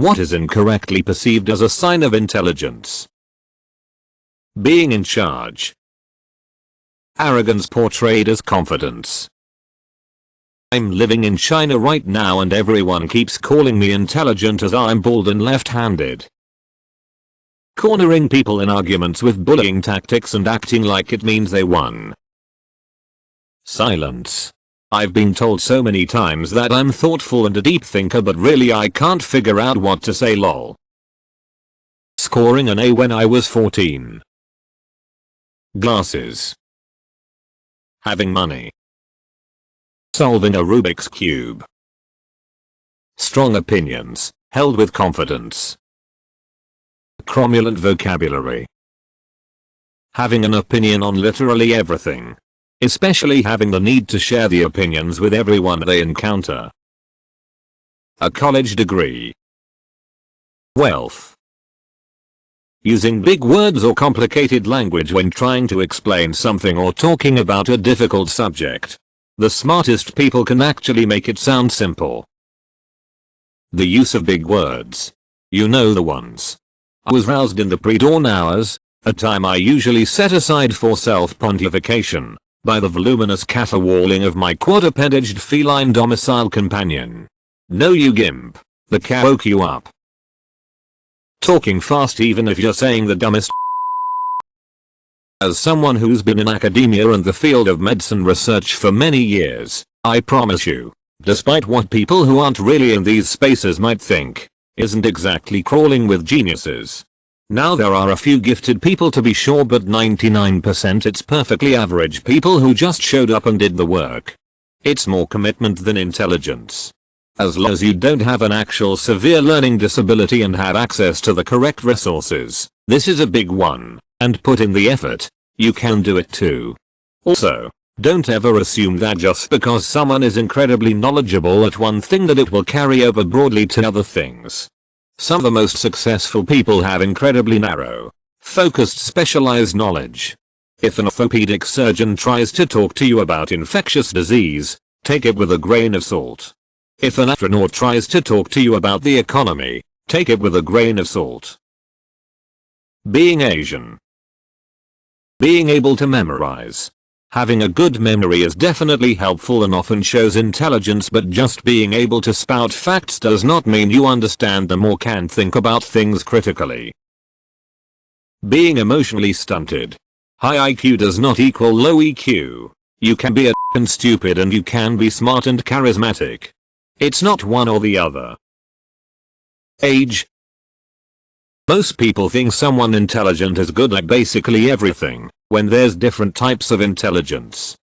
What is incorrectly perceived as a sign of intelligence? Being in charge. Arrogance portrayed as confidence. I'm living in China right now and everyone keeps calling me intelligent as I'm bald and left-handed. Cornering people in arguments with bullying tactics and acting like it means they won. Silence. I've been told so many times that I'm thoughtful and a deep thinker, but really I can't figure out what to say, lol. Scoring an A when I was 14. Glasses. Having money. Solving a Rubik's Cube. Strong opinions, held with confidence. Cromulent vocabulary. Having an opinion on literally everything. Especially having the need to share the opinions with everyone they encounter. A college degree. Wealth. Using big words or complicated language when trying to explain something or talking about a difficult subject. The smartest people can actually make it sound simple. The use of big words. You know the ones. I was roused in the pre-dawn hours, a time I usually set aside for self-pontification, by the voluminous caterwauling of my quadruped-edged feline domicile companion. No, you gimp. The cow woke you up. Talking fast even if you're saying the dumbest. As someone who's been in academia and the field of medicine research for many years, I promise you, despite what people who aren't really in these spaces might think, isn't exactly crawling with geniuses. Now there are a few gifted people to be sure, but 99% it's perfectly average people who just showed up and did the work. It's more commitment than intelligence. As long as you don't have an actual severe learning disability and have access to the correct resources, this is a big one, and put in the effort, you can do it too. Also, don't ever assume that just because someone is incredibly knowledgeable at one thing that it will carry over broadly to other things. Some of the most successful people have incredibly narrow, focused specialized knowledge. If an orthopedic surgeon tries to talk to you about infectious disease, take it with a grain of salt. If an astronaut tries to talk to you about the economy, take it with a grain of salt. Being Asian. Being able to memorize. Having a good memory is definitely helpful and often shows intelligence, but just being able to spout facts does not mean you understand them or can think about things critically. Being emotionally stunted. High IQ does not equal low EQ. You can be and stupid and you can be smart and charismatic. It's not one or the other. Age. Most people think someone intelligent is good at basically everything, when there's different types of intelligence.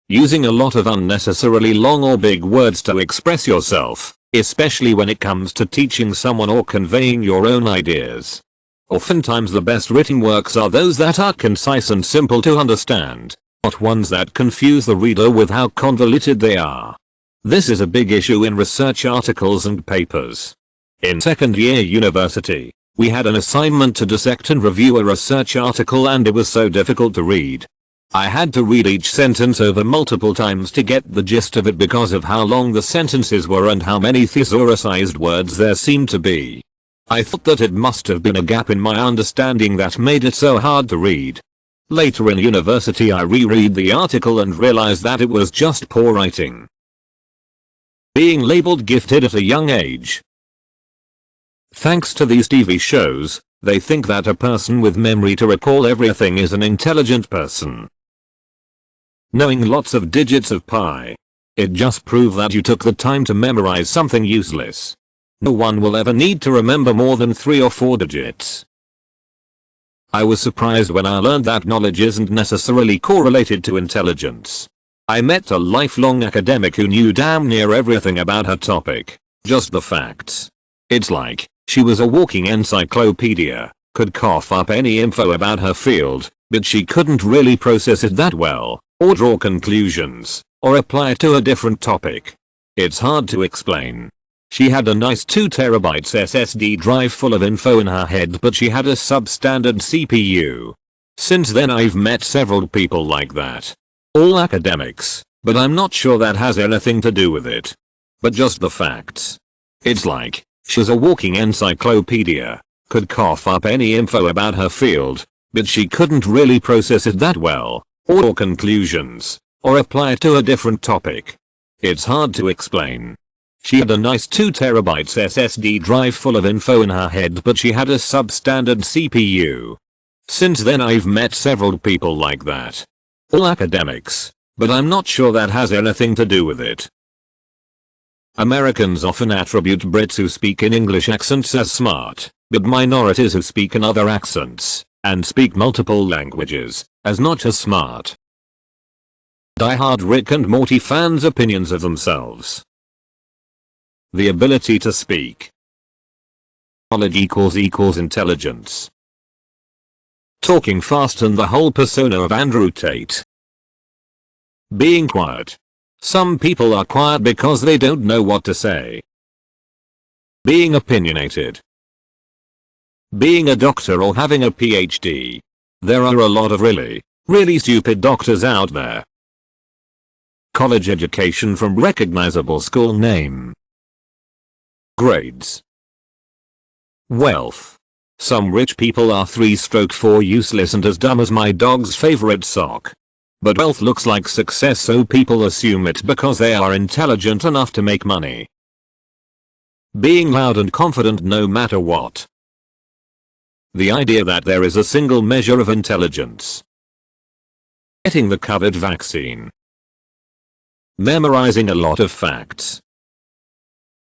Using a lot of unnecessarily long or big words to express yourself, especially when it comes to teaching someone or conveying your own ideas. Oftentimes the best written works are those that are concise and simple to understand, not ones that confuse the reader with how convoluted they are. This is a big issue in research articles and papers. In second year university, we had an assignment to dissect and review a research article and it was so difficult to read. I had to read each sentence over multiple times to get the gist of it because of how long the sentences were and how many thesaurusized words there seemed to be. I thought that it must have been a gap in my understanding that made it so hard to read. Later in university I reread the article and realized that it was just poor writing. Being labeled gifted at a young age. Thanks to these TV shows, they think that a person with memory to recall everything is an intelligent person. Knowing lots of digits of pi. It just proves that you took the time to memorize something useless. No one will ever need to remember more than 3 or 4 digits. I was surprised when I learned that knowledge isn't necessarily correlated to intelligence. I met a lifelong academic who knew damn near everything about her topic, just the facts. It's like, she was a walking encyclopedia, could cough up any info about her field, but she couldn't really process it that well, or draw conclusions, or apply it to a different topic. It's hard to explain. She had a nice 2 TB SSD drive full of info in her head, but she had a substandard CPU. Since then I've met several people like that. All academics, but I'm not sure that has anything to do with it. But just the facts. It's like, She's a walking encyclopedia, could cough up any info about her field, but she couldn't really process it that well, or draw conclusions, or apply it to a different topic. It's hard to explain. She had a nice 2TB SSD drive full of info in her head, but she had a substandard CPU. Since then I've met several people like that. All academics, but I'm not sure that has anything to do with it. Americans often attribute Brits who speak in English accents as smart, but minorities who speak in other accents, and speak multiple languages, as not as smart. Die-hard Rick and Morty fans' opinions of themselves. The ability to speak. Knowledge equals intelligence. Talking fast and the whole persona of Andrew Tate. Being quiet. Some people are quiet because they don't know what to say. Being opinionated. Being a doctor or having a PhD. There are a lot of really stupid doctors out there. College education from recognizable school name. Grades. Wealth. Some rich people are 3/4 useless and as dumb as my dog's favorite sock. But wealth looks like success, so people assume it because they are intelligent enough to make money. Being loud and confident no matter what. The idea that there is a single measure of intelligence. Getting the COVID vaccine. Memorizing a lot of facts.